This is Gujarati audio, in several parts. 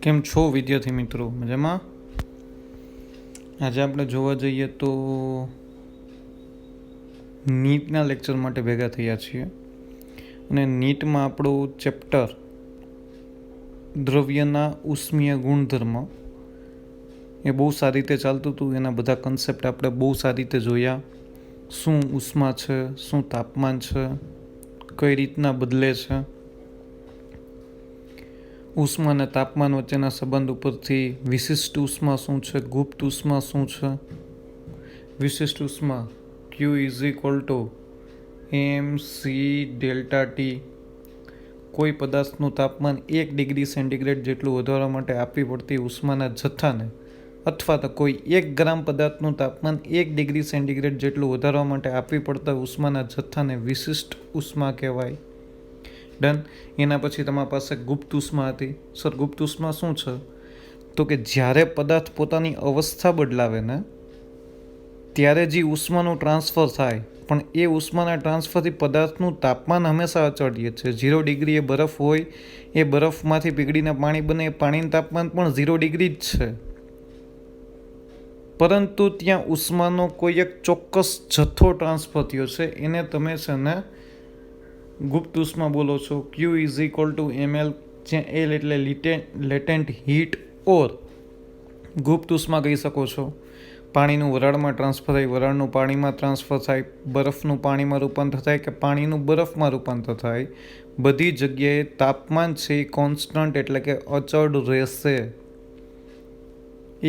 કેમ છો વિદ્યાર્થી મિત્રો? મજામાં? આજે આપણે જોવા જઈએ તો નીટના લેક્ચર માટે ભેગા થયા છીએ અને નીટમાં આપણું ચેપ્ટર દ્રવ્યના ઉષ્મીય ગુણધર્મ એ બહુ સારી રીતે ચાલતું હતું. એના બધા કન્સેપ્ટ આપણે બહુ સારી રીતે જોયા. શું ઉષ્મા છે, શું તાપમાન છે, કઈ રીતના બદલે છે, ઉષ્મા અને તાપમાન વચ્ચેના સંબંધ ઉપરથી વિશિષ્ટ ઉષ્મા શું છે, ગુપ્ત ઉષ્મા શું છે. વિશિષ્ટ ઉષ્મા Q is equal two mc delta T. કોઈ પદાર્થનું તાપમાન 1 ડિગ્રી સેન્ટીગ્રેડ જેટલું વધારવા માટે આપવી પડતી ઉષ્માના જથ્થાને અથવા તો કોઈ 1 ગ્રામ પદાર્થનું તાપમાન 1 ડિગ્રી સેન્ટીગ્રેડ જેટલું વધારવા માટે આપવી પડતા ઉષ્માના જથ્થાને વિશિષ્ટ ઉષ્મા કહેવાય. ડન. એના પછી તમારી પાસે ગુપ્ત ઉષ્મા હતી. સર ગુપ્ત ઉષ્મા શું છે? તો કે જ્યારે પદાર્થ પોતાની અવસ્થા બદલાવે ને ત્યારે જે ઉષ્માનું ટ્રાન્સફર થાય, પણ એ ઉષ્માના ટ્રાન્સફરથી પદાર્થનું તાપમાન હંમેશા અચળ રહે છે. 0 ડિગ્રી એ બરફ હોય, એ બરફમાંથી પીગળીને પાણી બને, એ પાણીનું તાપમાન પણ 0 ડિગ્રી જ છે. પરંતુ ત્યાં ઉષ્માનો કોઈ એક ચોક્કસ જથ્થો ટ્રાન્સફર થયો છે, એને તમે છે ને ગુપ્ત ઉષ્મા બોલો છો. Q is equal two ml, જ્યાં L એટલે લેટેન્ટ હીટ ઓર ગુપ્ત ઉષ્મા કહી શકો છો. પાણીનું વરાળમાં ટ્રાન્સફર થાય, વરાળનું પાણીમાં ટ્રાન્સફર થાય, બરફનું પાણીમાં રૂપાંતર થાય કે પાણીનું બરફમાં રૂપાંતર થાય, બધી જગ્યાએ તાપમાન છે એ કોન્સ્ટન્ટ એટલે કે અચળ રહેશે.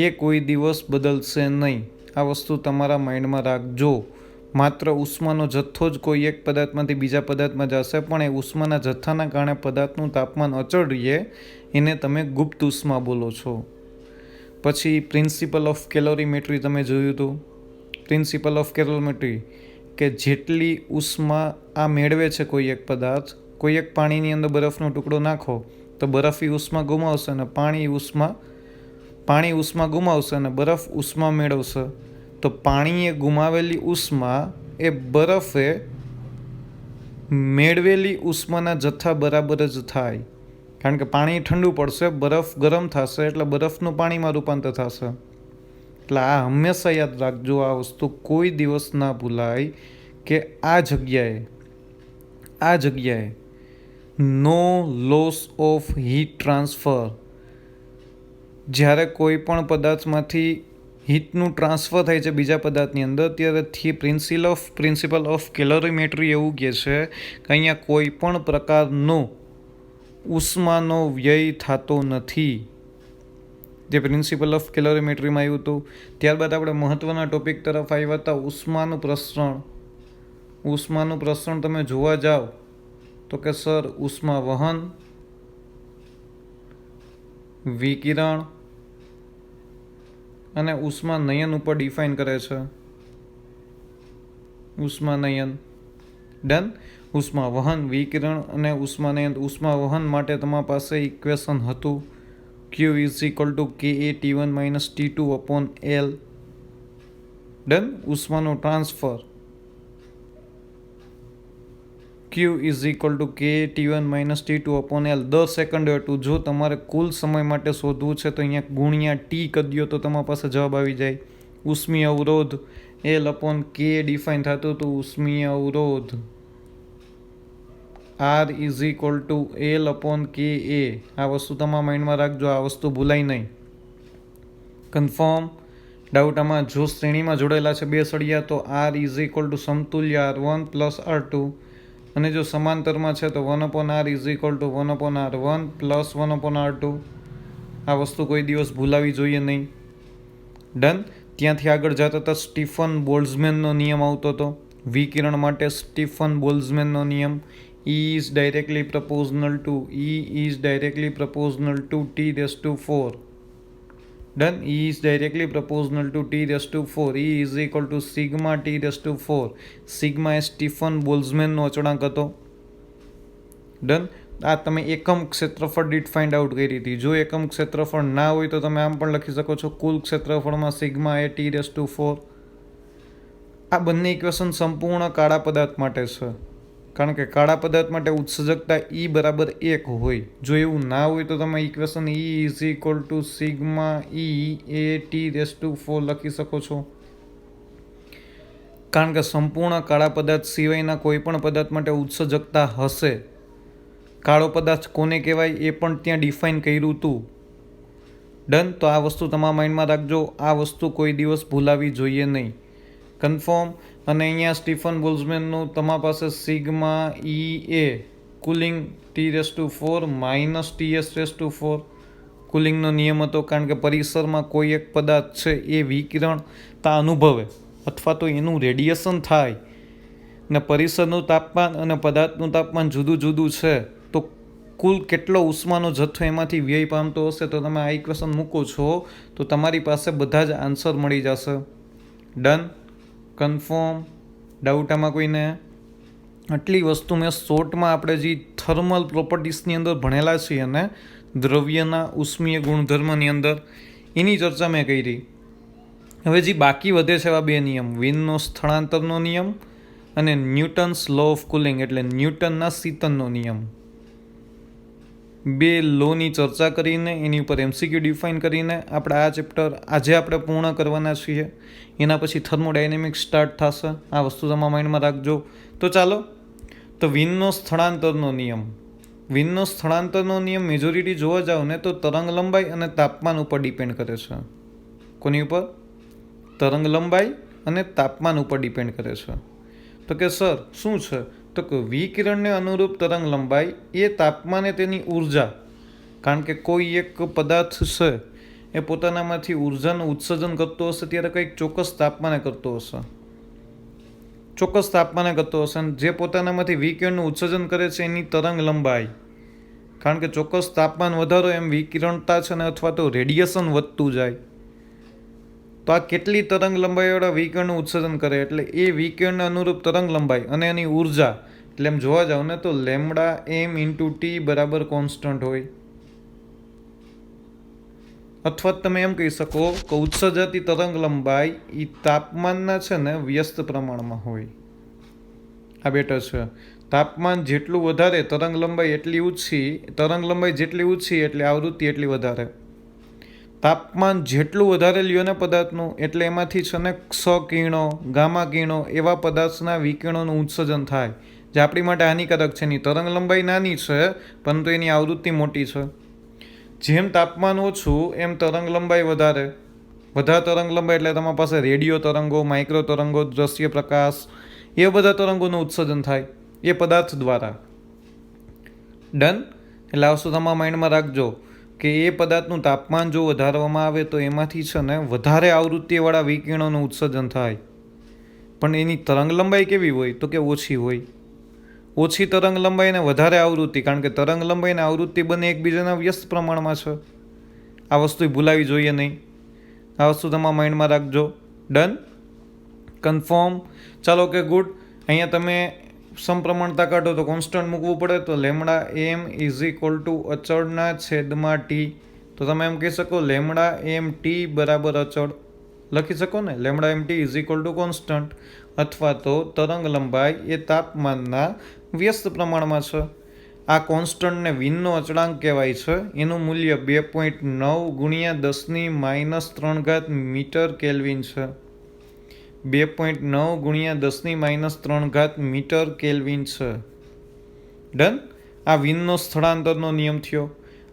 એ કોઈ દિવસ બદલશે નહીં. આ વસ્તુ તમારા માઇન્ડમાં રાખજો. માત્ર ઉષ્માનો જથ્થો જ કોઈ એક પદાર્થમાંથી બીજા પદાર્થમાં જશે, પણ એ ઉષ્માના જથ્થાના કારણે પદાર્થનું તાપમાન અચળ રહે, એને તમે ગુપ્ત ઉષ્મા બોલો છો. પછી પ્રિન્સિપલ ઓફ કેલોરીમેટ્રી તમે જોયું હતું. પ્રિન્સિપલ ઓફ કેલોરીમેટ્રી કે જેટલી ઉષ્મા આ મેળવે છે કોઈ એક પદાર્થ, કોઈ એક પાણીની અંદર બરફનો ટુકડો નાખો તો બરફ એ ઉષ્મા ગુમાવશે અને પાણી ઉષ્મા ગુમાવશે અને બરફ ઉષ્મા મેળવશે. તો પાણીએ ગુમાવેલી ઉષ્મા એ બરફે મેળવેલી ઉષ્માના જથ્થા બરાબર જ થાય. કારણ કે પાણી ઠંડુ પડશે, બરફ ગરમ થશે, એટલે બરફનું પાણીમાં રૂપાંતર થશે. એટલે આ હંમેશા યાદ રાખજો, આ વસ્તુ કોઈ દિવસ ના ભૂલાય કે આ જગ્યાએ નો લોસ ઓફ હીટ ટ્રાન્સફર. જ્યારે કોઈ પણ પદાર્થમાંથી હીટનું ટ્રાન્સફર થાય છે બીજા પદાર્થની અંદર, ત્યારે પ્રિન્સિપલ ઓફ કેલોરીમેટ્રી એવું કહે છે કે અહીંયા કોઈ પણ પ્રકારનો ઉષ્માનો વ્યય થતો નથી. જે પ્રિન્સિપલ ઓફ કેલોરીમેટ્રીમાં આવ્યું હતું. ત્યારબાદ આપણે મહત્ત્વના ટોપિક તરફ આવ્યા હતા, ઉષ્માનું પ્રસરણ. ઉષ્માનું પ્રસરણ તમે જોવા જાઓ તો કે સર ઉષ્મા વહન, વિકિરણ અને ઉષ્માનયન ઉપર ડિફાઇન કરે છે. ઉષ્માનયન. ડન. ઉષ્મા વહન, વિકિરણ અને ઉષ્માનયન. ઉષ્મા વહન માટે તમારી પાસે ઇક્વેશન હતું Q is equal to Ka T1 minus T2 upon L. Done. ઉષ્માનું transfer Q is equal to Ka T1 minus T2 upon L. 10 second હતું. જો તમારે કુલ સમય માટે શોધવું છે તો અહીંયા ગુણ્યા T કરી દો તો તમારી પાસે જવાબ આવી જાય. ઉષ્મીય અવરોધ L અપોન K ડિફાઇન થતું હતું. ઉષ્મીય અવરોધ R is equal two L upon Ka. આ વસ્તુ તમારા માઇન્ડમાં રાખજો, આ વસ્તુ ભૂલાય નહીં. કન્ફર્મ ડાઉટ આમાં જો શ્રેણીમાં જોડેલા છે બે સળિયા તો R ઇઝ ઇક્વલ ટુ સમતુલ્ય R1 પ્લસ R2, અને જો સમાંતરમાં છે તો 1 upon R is equal to 1 upon R1 plus 1 upon R2. આ વસ્તુ કોઈ દિવસ ભૂલાવી જોઈએ નહીં. ડન. ત્યાંથી આગળ જતા હતા સ્ટીફન બોલ્ટ્ઝમેનનો નિયમ આવતો હતો. વિકિરણ માટે સ્ટીફન બોલ્ટ્ઝમેનનો નિયમ E is directly proportional to T raised to 4. Done. E is directly proportional to T raised to 4. E is equal to sigma T raised to 4. Sigma એ સ્ટીફન બોલ્ટ્ઝમેનનો અચળાંક હતો. ડન. આ તમે એકમ ક્ષેત્રફળ દીઠ ફાઇન્ડ આઉટ કરી હતી. જો એકમ ક્ષેત્રફળ ના હોય તો તમે આમ પણ લખી શકો છો, કુલ ક્ષેત્રફળમાં સિગ્મા એ T raised to 4. આ બંને ઇક્વેશન સંપૂર્ણ કાળા પદાર્થ માટે છે. કારણ કે કાળા પદાર્થ માટે ઉત્સર્જકતા E બરાબર 1 હોય. જો એવું ના હોય તો તમે equation E is equal to sigma E A T⁴ લખી શકો છો. કારણ કે સંપૂર્ણ કાળા પદાર્થ સિવાયના કોઈ પણ પદાર્થ માટે ઉત્સર્જકતા હશે. કાળો પદાર્થ કોને કહેવાય એ પણ ત્યાં ડિફાઇન કર્યું હતું. ડન. તો આ વસ્તુ તમારા માઇન્ડમાં રાખજો. આ વસ્તુ કોઈ દિવસ ભૂલાવી જોઈએ નહીં. કન્ફર્મ. અને અહીંયા સ્ટીફન બોલ્ઝમેનનું તમારા પાસે સિગ્મા E એ કુલિંગ T⁴ માઇનસ TS⁴ કુલિંગનો નિયમ હતો. કારણ કે પરિસરમાં કોઈ એક પદાર્થ છે એ વિકિરણતા અનુભવે અથવા તો એનું રેડિયેશન થાય ને પરિસરનું તાપમાન અને પદાર્થનું તાપમાન જુદું જુદું છે, તો કુલ કેટલો ઉષ્માનો જથ્થો એમાંથી વ્યય પામતો હશે. તો તમે આ ઇક્વેશન મૂકો છો તો તમારી પાસે બધા જ આન્સર મળી જશે. ડન. કન્ફર્મ. ડાઉટ આમાં કોઈને? આટલી વસ્તુ મેં શોર્ટમાં આપણે જે થર્મલ પ્રોપર્ટીસની અંદર ભણેલા છીએ અને દ્રવ્યના ઉષ્મીય ગુણધર્મની અંદર એની ચર્ચા મેં કરી. હવે જે બાકી વધે છે એવા બે નિયમ, વિનનો સ્થળાંતરનો નિયમ અને ન્યૂટન્સ લો ઓફ કુલિંગ એટલે ન્યૂટનના શીતનનો નિયમ. બે લોની ચર્ચા કરીને એની ઉપર MCQ ડિફાઇન કરીને આપણે આ ચેપ્ટર આજે આપણે પૂર્ણ કરવાના છીએ. એના પછી થર્મોડાયનેમિક્સ સ્ટાર્ટ થશે. આ વસ્તુ તમારા માઇન્ડમાં રાખજો. તો ચાલો, તો વિનનો સ્થળાંતરનો નિયમ. વિનનો સ્થળાંતરનો નિયમ મેજોરિટી જોવા જાવ ને તો તરંગ લંબાઈ અને તાપમાન ઉપર ડિપેન્ડ કરે છે. કોની ઉપર? તરંગ લંબાઈ અને તાપમાન ઉપર ડિપેન્ડ કરે છે. તો કે સર શું છે? તો કે વિકિરણને અનુરૂપ તરંગ લંબાઈ એ તાપમાને તેની ઉર્જા, કારણ કે કોઈ એક પદાર્થ છે એ પોતાનામાંથી ઉર્જાનું ઉત્સર્જન કરતો હશે ત્યારે કંઈક ચોક્કસ તાપમાને કરતો હશે. ચોક્કસ તાપમાને કરતો હશે અને જે પોતાનામાંથી વિકિરણનું ઉત્સર્જન કરે છે એની તરંગ લંબાઈ, કારણ કે ચોક્કસ તાપમાન વધારો એમ વિકિરણતા છે ને અથવા તો રેડિયેશન વધતું જાય. તો આ કેટલી તરંગ લંબાઈવાળા વિકિરણનું ઉત્સર્જન કરે એટલે એ વિકિરણને અનુરૂપ તરંગ લંબાઈ અને એની ઉર્જા, એટલે એમ જોવા જાવ ને તો λm/T બરાબર કોન્સ્ટન્ટ હોય. અથવા તમે એમ કહી શકો કે ઉત્સર્જાતી તરંગ લંબાઈ એ તાપમાનના છે ને વ્યસ્ત પ્રમાણમાં હોય. આ બેટર છે. તાપમાન જેટલું વધારે તરંગ લંબાઈ એટલી ઓછી, તરંગ લંબાઈ જેટલી ઓછી એટલે આવૃત્તિ એટલી વધારે. તાપમાન જેટલું વધારે લ્યો ને પદાર્થનું એટલે એમાંથી છે ને ક્ષ કિરણો, ગામા કિરણો એવા પદાર્થના વિકિરણોનું ઉત્સર્જન થાય, જે આપણી માટે હાનિકારક છે. એની તરંગ લંબાઈ નાની છે પરંતુ એની આવૃત્તિ મોટી છે. જેમ તાપમાન ઓછું એમ તરંગ લંબાઈ વધારે. વધારે તરંગ લંબાઈ એટલે તમારી પાસે રેડિયો તરંગો, માઇક્રો તરંગો, દ્રશ્ય પ્રકાશ એ બધા તરંગોનું ઉત્સર્જન થાય એ પદાર્થ દ્વારા. ડન. એટલે આ વસ્તુ તમારા માઇન્ડમાં રાખજો કે એ પદાર્થનું તાપમાન જો વધારવામાં આવે તો એમાંથી છે ને વધારે આવૃત્તિવાળા વિકિરણોનું ઉત્સર્જન થાય. પણ એની તરંગ લંબાઈ કેવી હોય? તો કે ઓછી હોય. ઓછી તરંગ લંબાઈ અને વધારે આવૃત્તિ, કારણ કે તરંગ લંબાઈ અને આવૃત્તિ બંને એકબીજાના વ્યસ્ત પ્રમાણમાં છે. આ વસ્તુ ભૂલાવી જોઈએ નહીં. આ વસ્તુ તમારા માઇન્ડમાં રાખજો. ડન. કન્ફર્મ. ચાલો કે ગુડ. અહીંયા તમે સમપ્રમાણતા કાઢો તો કોન્સ્ટન્ટ મૂકવું પડે, તો λm ઇઝ ઇક્વલ ટુ અચળના છેદમાં T. તો તમે એમ કહી શકો λmt બરાબર અચળ લખી શકો ને. λmt is equal to constant, અથવા તો તરંગ લંબાઈ એ તાપમાનના વ્યસ્ત પ્રમાણમાં છે. આ કોન્સ્ટન્ટને વિનનો અચળાંક કહેવાય છે. એનું મૂલ્ય 2.9 × 10⁻³ મીટર કેલ્વિન છે. 2.9 × 10⁻³ મીટર કેલ્વિન છે. ડન. આ વિનનો સ્થળાંતરનો નિયમ થયો.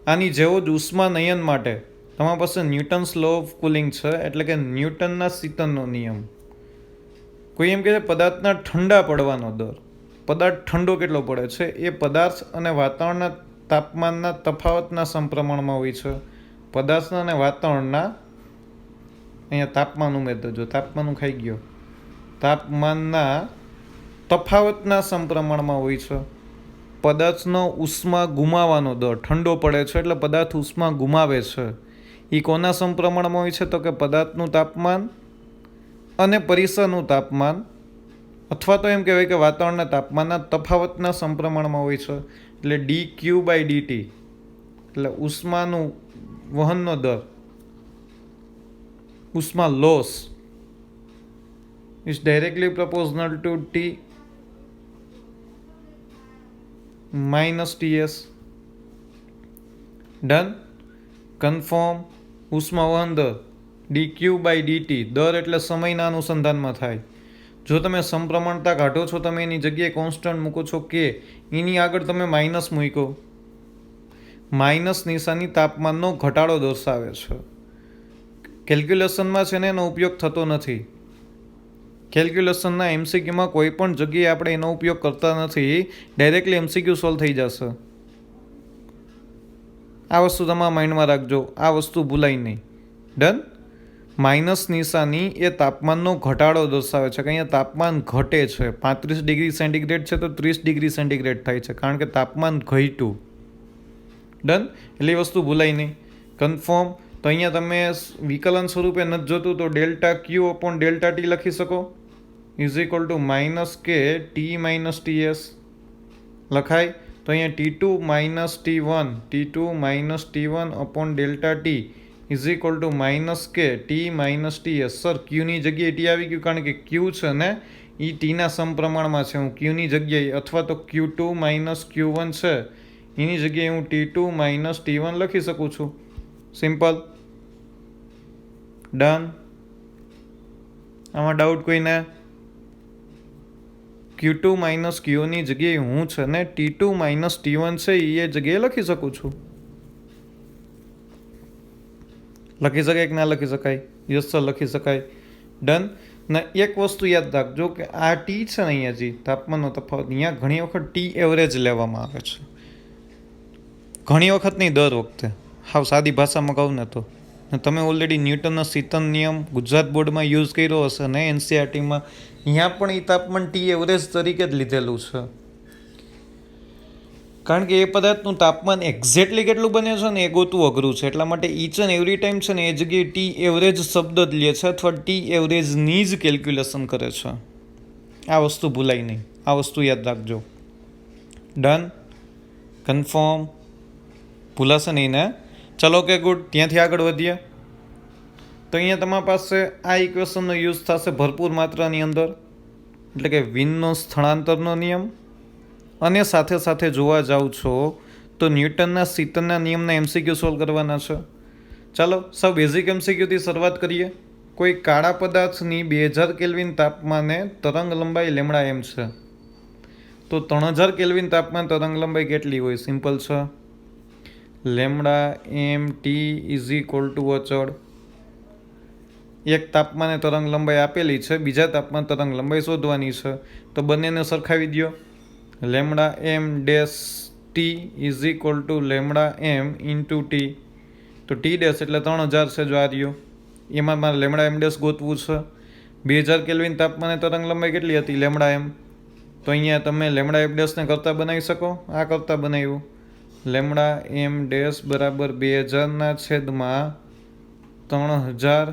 આની જેવો જ ઉષ્માનયન માટે તમારી પાસે ન્યૂટન્સ લો ઓફ કુલિંગ છે, એટલે કે ન્યૂટનના શીતનનો નિયમ. કોઈ એમ કહે છે પદાર્થના ઠંડા પડવાનો દર. પદાર્થ ઠંડો કેટલો પડે છે એ પદાર્થ અને વાતાવરણના તાપમાનના તફાવતના સમપ્રમાણમાં હોય છે. પદાર્થના અને વાતાવરણના, અહીંયા તાપમાન ઉમેર દેજો, તાપમાન ખાઈ ગયો, તાપમાનના તફાવતના સમપ્રમાણમાં હોય છે. પદાર્થનો ઉષ્મા ગુમાવવાનો દર, ઠંડો પડે છે એટલે પદાર્થ ઉષ્મા ગુમાવે છે, એ કોના સમપ્રમાણમાં હોય છે? તો કે પદાર્થનું તાપમાન અને પરિસરનું તાપમાન, અથવા તો એમ કહેવાય કે વાતાવરણના તાપમાનના તફાવતના સમપ્રમાણમાં હોય છે. એટલે dQ/dt એટલે ઉષ્માનું વહનનો દર, ઉષ્મા loss is directly proportional to T. Minus TS. Done. Confirm. ઉષ્માવહન દર dq/dt, દર એટલે સમયના અનુસંધાનમાં થાય. જો તમે સમપ્રમાણતા કાઢો છો, તમે એની જગ્યાએ કોન્સ્ટન્ટ મૂકો છો કે એની આગળ તમે માઇનસ મૂકો. માઇનસ નિશાની તાપમાનનો ઘટાડો દર્શાવે છે. કેલ્ક્યુલેશનમાં છે ને એનો ઉપયોગ થતો નથી. કેલ્ક્યુલેશનના એમસીક્યુમાં કોઈ પણ જગ્યાએ આપણે એનો ઉપયોગ કરતા નથી. ડાયરેક્ટલી એમસીક્યુ સોલ્વ થઈ જશે. આ વસ્તુ તમારા માઇન્ડમાં રાખજો, આ વસ્તુ ભૂલાય નહીં. ડન. માઇનસ નિશાની એ તાપમાનનો ઘટાડો દર્શાવે છે કે અહીંયા તાપમાન ઘટે છે. 35 ડિગ્રી સેન્ટીગ્રેડ છે તો 30 ડિગ્રી સેન્ટીગ્રેડ થાય છે, કારણ કે તાપમાન ઘટ્યું. ડન. એટલે એ વસ્તુ ભૂલાય નહીં. કન્ફર્મ. તો અહીંયા તમે વિકલન સ્વરૂપે નથી જોતું તો ડેલ્ટા ક્યુ અપોન ડેલ્ટા ટી લખી શકો. ઇઝ ઇક્વલ ટુ માઇનસ કે ટી માઇનસ ટીએસ લખાય. તો અહીંયા T2 minus T1 upon delta T is equal two minus કે ટી માઇનસ ટીએસ. સર ક્યુની જગ્યાએ ટી આવી ગયું, કારણ કે ક્યુ છે ને એ ટીના સમપ્રમાણમાં છે. હું ક્યુની જગ્યાએ અથવા તો Q2 માઇનસ Q1 છે એની જગ્યાએ હું T2 માઇનસ T1 લખી શકું છું. સિમ્પલ. ડન. આમાં ડાઉટ કોઈને? Q2 માઇનસ Qની જગ્યાએ હું છે ને T2 માઇનસ T1 છે એ જગ્યાએ લખી શકું છું. લખી શકાય કે ના લખી શકાય? યસ સર, લખી શકાય. ડન. ને એક વસ્તુ યાદ રાખજો કે આ ટી છે ને અહીંયા જે તાપમાનનો તફાવત, અહીંયા ઘણી વખત ટી એવરેજ લેવામાં આવે છે. ઘણી વખત નહીં, દર વખતે. હાવ સાદી ભાષામાં કહું ને તો તમે ઓલરેડી ન્યૂટનનો શીતન નિયમ ગુજરાત બોર્ડમાં યુઝ કર્યો હશે ને એનસીઆરટીમાં. અહીંયા પણ એ તાપમાન ટી એવરેજ તરીકે જ લીધેલું છે, કારણ કે એ પદાર્થનું તાપમાન એક્ઝેક્ટલી કેટલું બને છે ને એ ગોતવું અઘરું છે. એટલા માટે ઈચ એન્ડ એવરી ટાઈમ છે ને એ જગ્યાએ ટી એવરેજ શબ્દ જ લે છે અથવા ટી એવરેજની જ કેલ્ક્યુલેશન કરે છે. આ વસ્તુ ભૂલાય નહીં, આ વસ્તુ યાદ રાખજો. ડન. કન્ફર્મ. ભૂલાશે નહીં ને? ચલો કે ગુડ. ત્યાંથી આગળ વધીએ તો અહીંયા તમારી પાસે આ ઇક્વેશનનો યુઝ થશે ભરપૂર માત્રાની અંદર, એટલે કે વિનનો સ્થળાંતરનો નિયમ. અને સાથે સાથે જોવા જાઓ છો તો ન્યૂટનના શીતનના નિયમના એમસીક્યુ સોલ્વ કરવાના છે. ચાલો સૌ બેઝિક એમસીક્યુથી શરૂઆત કરીએ. કોઈ કાળા પદાર્થની 2000 કેલ્વિન તાપમાને તરંગ લંબાઈ લેમડા એમ છે, તો 3000 કેલ્વિન તાપમાન તરંગ લંબાઈ કેટલી હોય? સિમ્પલ છે. Lambda M T is equal to અચળ. એક તાપમાને તરંગ લંબાઈ આપેલી છે, બીજા તાપમાન તરંગ લંબાઈ શોધવાની છે, તો બંનેને સરખાવી દો. Lambda M dash T is equal to lambda M into T. તો ટી ડેશ એટલે 3000 છે જો આ રહ્યો, એમાં મારે લેમડા એમ ડેશ ગોતવું છે. 2000 કેલ્વિન તાપમાને તરંગ લંબાઈ કેટલી હતી? Lambda M. તો અહીંયા તમે લેમડા એમ ડેશને કરતા બનાવી શકો. આ કરતા બનાવ્યું. લેમડા એમ ડેશ બરાબર 2000/3000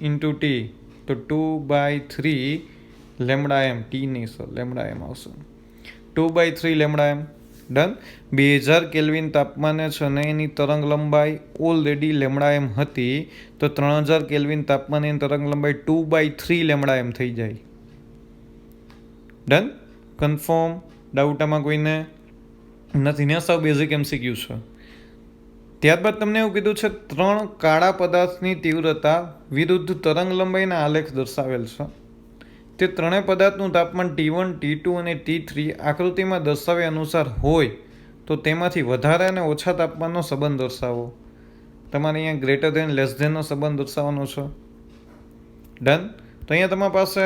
ઇન્ટુ ટી, તો 2/3 લેમડા એમ. ટી નહીં સર, લેમડા એમ આવશે. 2/3 લેમડા એમ. ડન. 2000 કેલ્વિન તાપમાને છે ને એની તરંગ લંબાઈ ઓલરેડી લેમડા એમ હતી, તો 3000 કેલ્વિન તાપમાને એની તરંગ લંબાઈ 2/3 લેમડા એમ થઈ જાય. ડન. કન્ફર્મ. ડાઉટ આમાં કોઈને નથી ને? સાવ બેઝિક એમસીક્યુ છે. ત્યારબાદ તમને એવું કીધું છે 3 કાળા પદાર્થની તીવ્રતા વિરુદ્ધ તરંગ લંબાઈના આલેખ દર્શાવેલ છે. તે ત્રણેય પદાર્થનું તાપમાન T1, T2 અને T3 આકૃતિમાં દર્શાવ્યા અનુસાર હોય તો તેમાંથી વધારે અને ઓછા તાપમાનનો સંબંધ દર્શાવો. તમારે અહીંયા ગ્રેટર ધેન લેસ ધેનનો સંબંધ દર્શાવવાનો છે. ડન. તો અહીંયા તમારી પાસે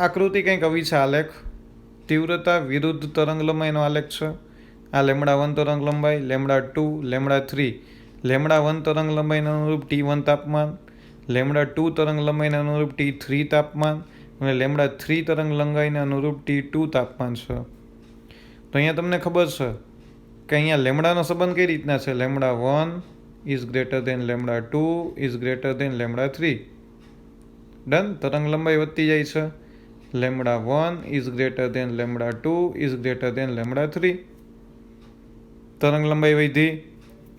આકૃતિ કંઈક આવી છે, આલેખ. તીવ્રતા વિરુદ્ધ તરંગ લંબાઈનો આલેખ છે. આ લેમડા 1 તરંગ લંબાઈ, લેમડા 2, લેમડા 3. લેમડા 1 તરંગ લંબાઈને અનુરૂપ T1 તાપમાન, લેમડા 2 તરંગ લંબાઈને અનુરૂપ T3 તાપમાન અને લેમડા 3 તરંગ લંબાઈને અનુરૂપ T2 તાપમાન છે. તો અહીંયા તમને ખબર છે કે અહીંયા લેમડાનો સંબંધ કઈ રીતના છે? Lambda 1 is greater than lambda 2 is greater than lambda 3. Done. તરંગ લંબાઈ વધતી જાય છે. Lambda 1 is greater than lambda 2 is greater than lambda 3. તરંગ લંબાઈ વધી.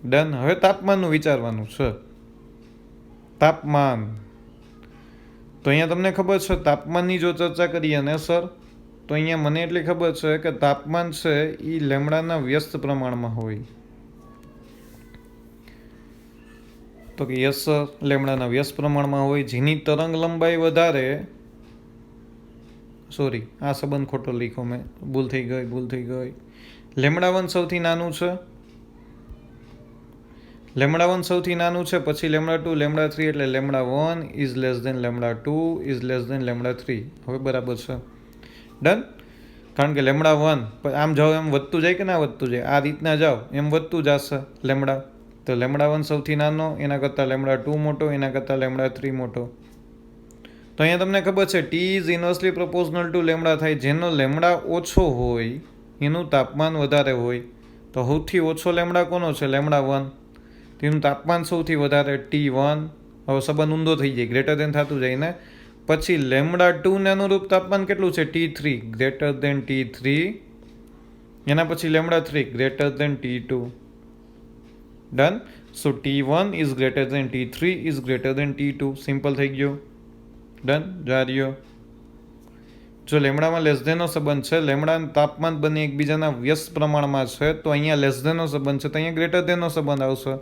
ડન. હવે તાપમાનનું વિચારવાનું છે. તાપમાન. તો અહીંયા તમને ખબર છે તાપમાનની જો ચર્ચા કરીએ ને સર, તો અહીંયા મને એટલી ખબર છે કે તાપમાન છે એ લેમડાના વ્યસ્ત પ્રમાણમાં હોય. તો કે યસ લેમડાના વ્યસ્ત પ્રમાણમાં હોય. જેની તરંગ લંબાઈ વધારે, સોરી આ સંબંધ ખોટો લખ્યો મેં, ભૂલ થઈ ગઈ. લેમડા 1 સૌથી નાનું છે, લેમડા 1 સૌથી નાનું છે, પછી લેમડા 2, લેમડા 3, એટલે lambda 1 is less than lambda 2 is less than lambda 3. હવે બરાબર છે, ડન. કારણ કે લેમડા 1 આમ જાઓ એમ વધતું જાય કે ના વધતું જાય, આ રીતના જાઓ એમ વધતું જશે લેમડા. તો લેમડા 1 સૌથી નાનો, એના કરતાં લેમડા 2 મોટો, એના કરતાં લેમડા 3 મોટો. તો અહીંયા તમને ખબર છે T is inversely proportional to lambda થાય. જેનો લેમડા ઓછો હોય એનું તાપમાન વધારે હોય. તો સૌથી ઓછો લેમડા કોનો છે? લેમડા 1. તેનું તાપમાન સૌથી વધારે T1. હવે સંબંધ ઊંધો થઈ જાય, ગ્રેટર દેન થતું જાય ને. પછી લેમડા 2 ને અનુરૂપ તાપમાન કેટલું છે? T3, greater than T3. એના પછી lambda 3 greater than T2. Done. So T1 is greater than T3 is greater than T2. Simple થઈ ગયું. ડન. જાર્યો. જો લેમડામાં લેસ ધેનનો સંબંધ છે, લેમડાનું તાપમાન બંને એકબીજાના વ્યસ્ત પ્રમાણમાં છે, તો અહીંયા લેસ ધેનનો સંબંધ છે, તો અહીંયા ગ્રેટર ધેનનો સંબંધ આવશે.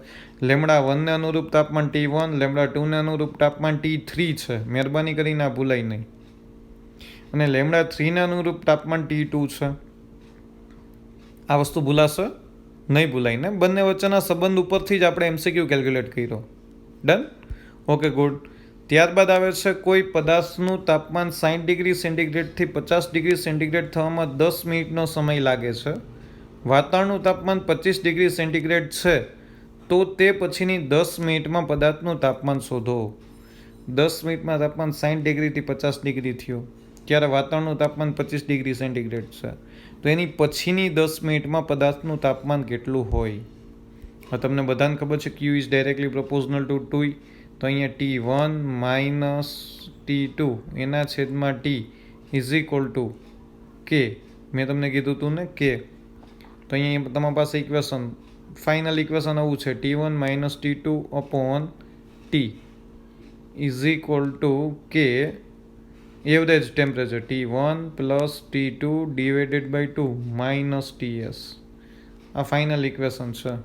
લેમડા 1 ને અનુરૂપ તાપમાન T1, લેમડા 2 ને અનુરૂપ તાપમાન T3 છે. મહેરબાની કરીને આ ભૂલાય નહીં. અને લેમડા 3 ને અનુરૂપ તાપમાન T2 છે. આ વસ્તુ ભૂલાશે નહીં? ભૂલાય ને. બંને વચ્ચેના સંબંધ ઉપરથી જ આપણે MCQ કેલ્ક્યુલેટ કર્યો. ડન. Okay, good. ત્યારબાદ આવે છે કોઈ પદાર્થનું તાપમાન 60 ડિગ્રી સેન્ટીગ્રેડથી 50 ડિગ્રી સેન્ટીગ્રેડ થવામાં 10 મિનિટનો સમય લાગે છે. વાતાવરણનું તાપમાન 25 ડિગ્રી સેન્ટીગ્રેડ છે, તો તે પછીની 10 મિનિટમાં પદાર્થનું તાપમાન શોધો. 10 મિનિટમાં તાપમાન 60 ડિગ્રીથી 50 ડિગ્રી થયું, ત્યારે વાતાવરણનું તાપમાન 25 ડિગ્રી સેન્ટીગ્રેડ છે. તો એની પછીની 10 મિનિટમાં પદાર્થનું તાપમાન કેટલું હોય? હવે તમને બધાને ખબર છે Q is directly proportional to T. તો અહીંયા T1 માઇનસ T2 એના છેદમાં T is equal to K. મેં તમને કીધું હતું ને K. તો અહીંયા તમારી પાસે ઇક્વેશન, ફાઇનલ ઇક્વેશન આવું છે, T1 minus T2 upon T is equal to K average temperature T1 plus T2 divided by 2 minus TS. આ ફાઇનલ ઇક્વેશન છે.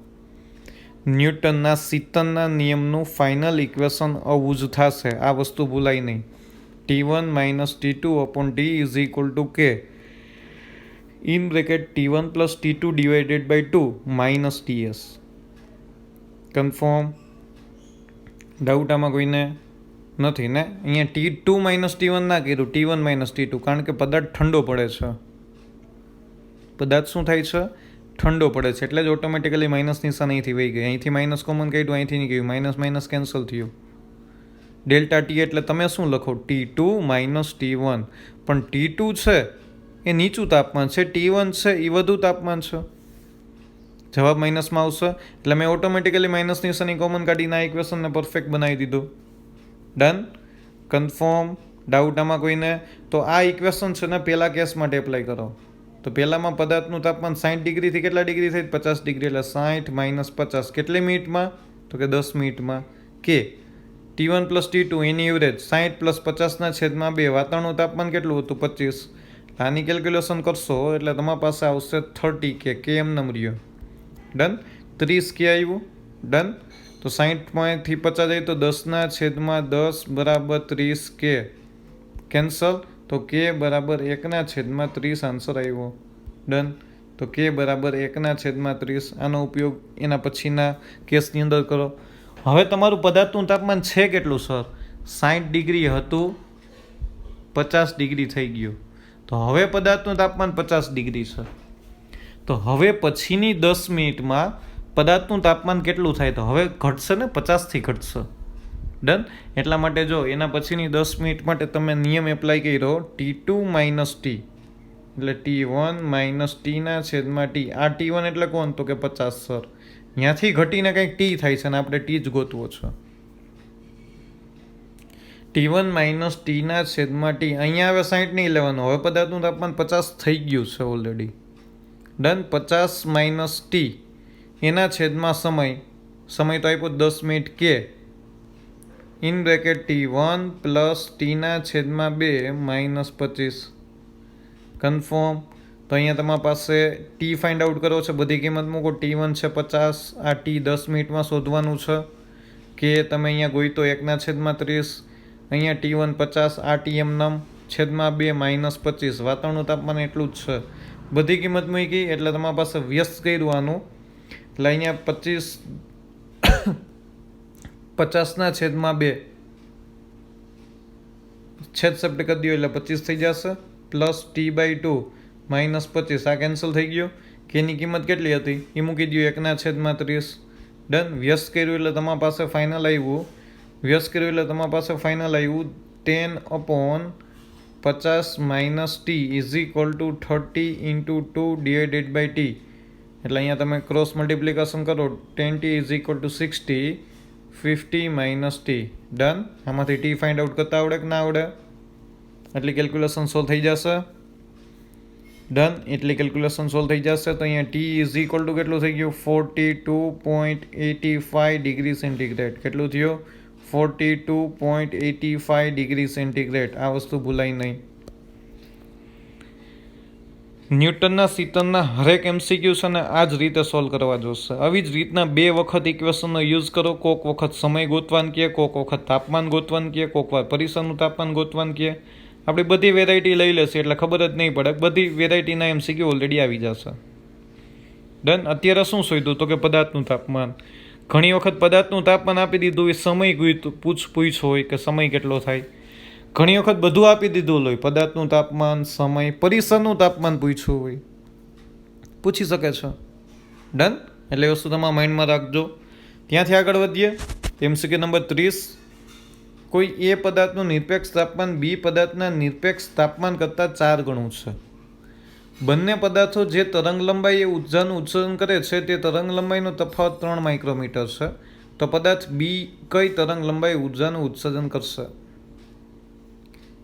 ન્યૂટનના શીતનના નિયમનું ફાઇનલ ઇક્વેશન આવું જ થશે. આ વસ્તુ ભૂલાય નહીં. T1 minus T2 upon T is equal to K in bracket T1 plus T2 divided by 2 minus TS. Confirm? Doubt આમાં કોઈને નથી ને? અહીંયા T2 માઇનસ T1 ના કીધું, T1 માઇનસ T2, કારણ કે પદાર્થ ઠંડો પડે છે. પદાર્થ શું થાય છે? ઠંડો પડે છે, એટલે જ ઓટોમેટિકલી માઇનસ નિશાન અહીંથી વહી ગઈ. અહીંથી માઇનસ કોમન કાઢ્યું, અહીંથી નહીં ગયું, માઇનસ માઇનસ કેન્સલ થયું. ડેલ્ટા T એટલે તમે શું લખો? T2 minus T1. પણ T2 છે એ નીચું તાપમાન છે, T1 છે એ વધુ તાપમાન છે. જવાબ માઇનસમાં આવશે, એટલે મેં ઓટોમેટિકલી માઇનસ નિશાની કોમન કાઢીને આ ઇક્વેશનને પરફેક્ટ બનાવી દીધું. ડન. કન્ફર્મ? ડાઉટ આમાં કોઈને? તો આ ઇક્વેશન છે ને પહેલા કેસ માટે એપ્લાય કરો. તો પહેલામાં પદાર્થનું તાપમાન 60 ડિગ્રીથી કેટલા ડિગ્રી થાય? 50 ડિગ્રી, એટલે 60 માઇનસ 50 કેટલી મિનિટમાં? તો કે 10 મિનિટમાં. કે T1 પ્લસ T2 એની એવરેજ 60 પ્લસ 50ના છેદમાં 2. વાતાવરણનું તાપમાન કેટલું હતું? 25. આની કેલ્ક્યુલેશન કરશો એટલે તમારી પાસે આવશે 30 કે એમ નંબર રહ્યો. ડન. 30 કે આવ્યું. ડન. તો 60માંથી 50 જાય તો 10ના છેદમાં 10 બરાબર 30 કે. કેન્સલ. તો K બરાબર 1ના છેદમાં 30 આન્સર આવ્યો. ડન. તો K બરાબર 1ના છેદમાં 30. આનો ઉપયોગ એના પછીના કેસની અંદર કરો. હવે તમારું પદાર્થનું તાપમાન છે કેટલું સર? 60 ડિગ્રી હતું, 50 ડિગ્રી થઈ ગયું. તો હવે પદાર્થનું તાપમાન 50 ડિગ્રી છે. તો હવે પછીની 10 મિનિટમાં પદાર્થનું તાપમાન કેટલું થાય? તો હવે ઘટશે ને, 50થી ઘટશે. ડન. એટલા માટે જો એના પછીની 10 મિનિટ માટે તમે નિયમ એપ્લાય કર્યો T2 માઇનસ T, એટલે T1 માઇનસ Tના છેદમાં T. આ T1 એટલે કોણ? તો કે 50 સર. ત્યાંથી ઘટીને કંઈક T થાય છે અને આપણે T જ ગોતવો છે. T1 માઇનસ Tના છેદમાં T. અહીંયા હવે 60 નહીં લેવાનું, હવે પદાર્થનું તાપમાન 50 થઈ ગયું છે ઓલરેડી. ડન. 50 માઇનસ T એના છેદમાં સમય તો આપ્યો 10 minute K in bracket T1 plus Tના છેદમાં 2 માઇનસ 25. કન્ફર્મ. તો અહીંયા તમારી પાસે ટી ફાઇન્ડ આઉટ કરો છે, બધી કિંમત મૂકો. T1 છે 50, આ ટી 10 મિનિટમાં શોધવાનું છે. કે તમે અહીંયા ગોઈતો 1/30, અહીંયા T1 50, આ ટી એમ છેદમાં 2 -25. વાતાવરણનું તાપમાન એટલું જ છે. બધી કિંમત મૂકી એટલે તમારી પાસે વ્યસ્ત કર્યું આનું. એટલે અહીંયા 50/2 છેદ શબ્દ કરી દો એટલે 25 થઈ જશે, પ્લસ T/2 -25. આ કેન્સલ થઈ ગયો. કે એની કિંમત કેટલી હતી એ મૂકી દો 1/30. ડન. વ્યસ્ત કર્યું એટલે તમારી પાસે ફાઇનલ આવ્યું 10/50 - T is equal two 30 × 2/T. એટલે અહીંયા તમે ક્રોસ મલ્ટિપ્લિકેશન કરો, 10T is equal two 60, 50 - T. Done. આમાંથી ટી ફાઇન્ડ આઉટ કરતા આવડે કે ના આવડે? એટલી કેલ્ક્યુલેશન સોલ્વ થઈ જશે. ડન. એટલી કેલ્ક્યુલેશન સોલ્વ થઈ જશે. તો અહીંયા ટી ઇઝ ઇક્વલ ટુ કેટલું થઈ ગયું? 42.85 ડિગ્રી સેન્ટીગ્રેડ. કેટલું થયું? 42.85 ડિગ્રી સેન્ટીગ્રેડ. આ વસ્તુ ભૂલાય નહીં. ન્યૂટનના સિતનના હરેક MCQ છે ને આ જ રીતે સોલ્વ કરવા જોશે. આવી જ રીતના 2 વખત ઇક્વેશનનો યુઝ કરો. કોક વખત સમય ગોતવાન કહે, કોક વખત તાપમાન ગોતવાન કહે, કોક વાર પરિસરનું તાપમાન ગોતવાન કહે. આપણે બધી વેરાયટી લઈ લેશે એટલે ખબર જ નહીં પડે. બધી વેરાયટીના MCQ ઓલરેડી આવી જશે. ડન. અત્યારે શું શોધ્યું? તો કે પદાર્થનું તાપમાન. ઘણી વખત પદાર્થનું તાપમાન આપી દીધું હોય, સમય પૂછ્યો હોય કે સમય કેટલો થાય. ઘણી વખત બધું આપી દીધું હોય, પદાર્થનું તાપમાન, સમય, પરિસરનું તાપમાન પૂછ્યું હોય, પૂછી શકે છે. ડન. એટલે એ વસ્તુ તમારા માઇન્ડમાં રાખજો. ત્યાંથી આગળ વધીએ. MCQ number 30. કોઈ એ પદાર્થનું નિરપેક્ષ તાપમાન બી પદાર્થના નિરપેક્ષ તાપમાન કરતાં 4 ગણું છે. બંને પદાર્થો જે તરંગ લંબાઈએ ઉર્જાનું ઉત્સર્જન કરે છે તે તરંગ લંબાઈનો તફાવત 3 માઇક્રોમીટર છે. તો પદાર્થ બી કઈ તરંગ લંબાઈ ઉર્જાનું ઉત્સર્જન કરશે?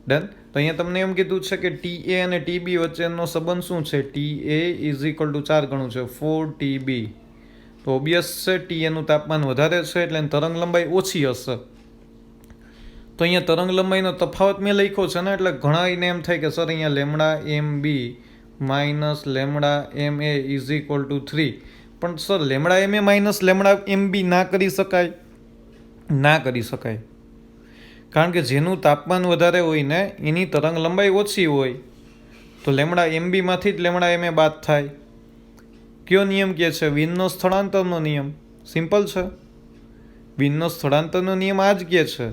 ડન. તો અહીંયા તમને એમ કીધું છે કે TA અને TB વચ્ચેનો સંબંધ શું છે? TA ઇઝ ઇક્વલ ટુ 4 ગણું છે, 4TB. તો ઓબ્વિયસ છે ટીએનું તાપમાન વધારે છે એટલે તરંગ લંબાઈ ઓછી હશે. તો અહીંયા તરંગ લંબાઈનો તફાવત મેં લખ્યો છે ને, એટલે ઘણા એને એમ થાય કે સર અહીંયા λMB minus λMA is equal to 3. પણ સર λMA માઇનસ λMB ના કરી શકાય? ના કરી શકાય. કારણ કે જેનું તાપમાન વધારે હોય ને એની તરંગ લંબાઈ ઓછી હોય તો λMB માંથી જ λMA બાદ થાય. કયો નિયમ કહે છે? વિનનો સ્થળાંતરનો નિયમ. સિમ્પલ છે. વિનનો સ્થળાંતરનો નિયમ આ જ કહે છે,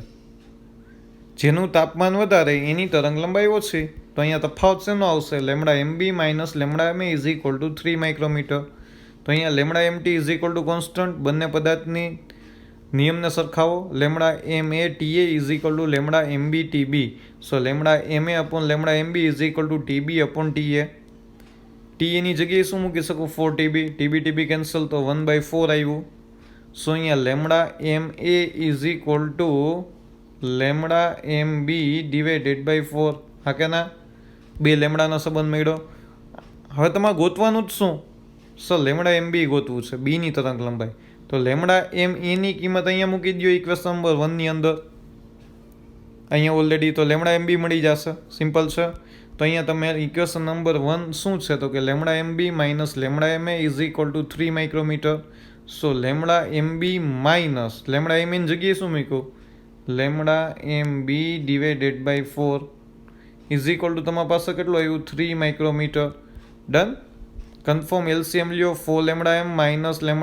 જેનું તાપમાન વધારે એની તરંગ લંબાઈ ઓછી. તો અહીંયા તફાવત શેનો આવશે? λMB minus λMA is equal to 3 micrometre. તો અહીંયા λMT is equal to constant. બંને પદાર્થની નિયમને સરખાવો. λMA TA is equal to λMB TB. So λMA upon λMB is equal two TB upon TA. ટીએની જગ્યાએ શું મૂકી શકું? 4TB. TB કેન્સલ તો 1/4 આવ્યું. સો અહીંયા λMA is equal to λMB divided by 4. હા કે ના? 2 લેમડાનો સંબંધ મળ્યો. હવે તમારે ગોતવાનું જ શું? સર λMB ગોતવું છે, બીની તરંગ લંબાઈ. તો λMA ની કિંમત અહીંયા મૂકી દો ઇક્વેશન નંબર 1 ની અંદર. અહીંયા ઓલરેડી તો λMB મળી જશે. સિમ્પલ છે. તો અહીંયા તમે ઇક્વેશન નંબર 1 શું છે? તો કે λMB minus λMA is equal to 3 micrometre. So λMB minus λMA ની જગ્યાએ શું મૂક્યું? λMB divided by 4 is equal to તમારી પાસે કેટલું આવ્યું? 3 માઇક્રોમીટર. ડન. કન્ફર્મ. LCM લ્યો. 4λM માઇનસ λM